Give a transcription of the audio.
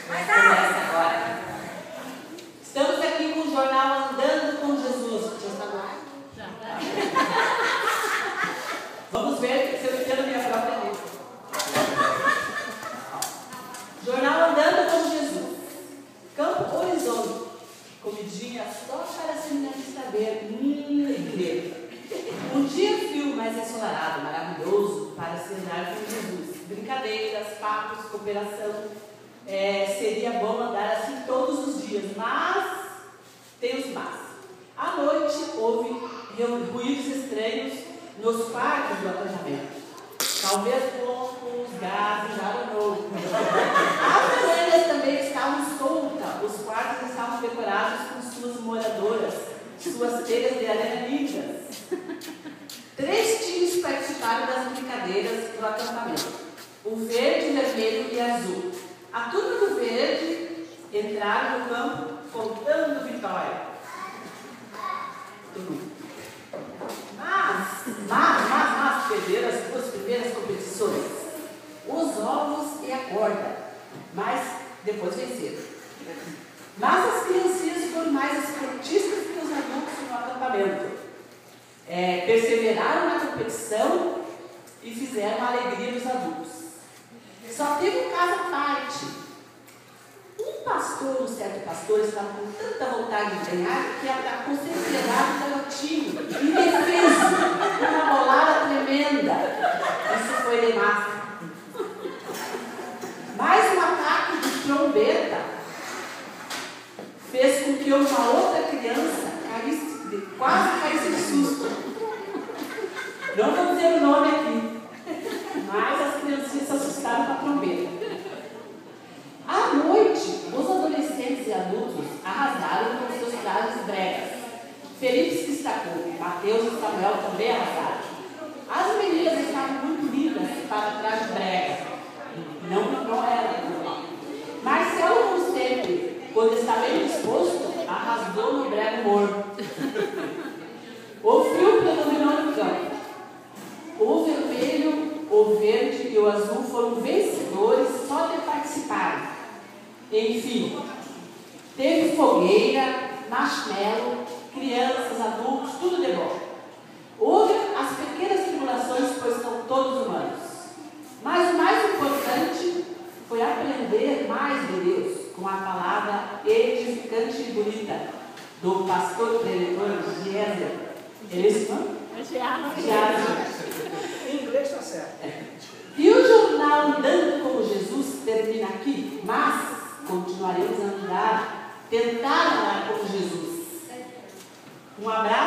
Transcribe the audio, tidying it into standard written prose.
Começa agora. Estamos aqui com o jornal Andando com Jesus. Já está no ar? Já. Vamos ver se eu entendo minha própria letra. Jornal Andando com Jesus. Campo Horizonte. Comidinha só para seminarista ver. Igreja. Um dia frio, mais ensolarado, maravilhoso para se andar com Jesus. Brincadeiras, papos, cooperação. Seria bom andar assim todos os dias, mas tem os mas. À noite houve ruídos estranhos nos quartos do acampamento. Talvez poucos gases, não. As janelas também estavam soltas, os quartos estavam decorados com suas moradoras, suas telhas de areia lindas. 3 times participaram das brincadeiras do acampamento: o verde, vermelho e azul. A turma do verde entraram no campo contando vitória. Mas perderam as 2 primeiras competições: os ovos e a corda. Mas depois venceram. Mas as criancinhas foram mais esportistas que os adultos no acampamento. Perseveraram na competição e fizeram a alegria dos adultos. Só teve um caso à parte. Um certo pastor, estava com tanta vontade de ganhar que atacou sem piedade o garotinho, indefeso, uma bolada tremenda. Isso foi demais. Mais um ataque de trombeta fez com que uma outra criança quase caísse de susto. Não vou dizer o nome aqui, mas as criancinhas se assustaram com a trombeta. À noite, os adolescentes e adultos arrasaram com seus trajes bregas. Felipe se destacou, Mateus e Samuel também arrasaram. As meninas estavam muito lindas para traje brega. Não era. Marcelo, como sempre, quando está bem disposto, arrasou no brega morno. O frio predominou no campo. O vermelho, o verde e o azul foram vencedores só de participarem. Enfim, teve fogueira, marshmallow, crianças, adultos, tudo de bom. Houve as pequenas tribulações, pois são todos humanos. Mas o mais importante foi aprender mais de Deus com a palavra edificante e bonita do pastor preletor Géser. Ele se chama? Em inglês está certo. E o jornal Andando com Jesus termina aqui, mas continuaremos a andar, tentar andar com Jesus. Um abraço.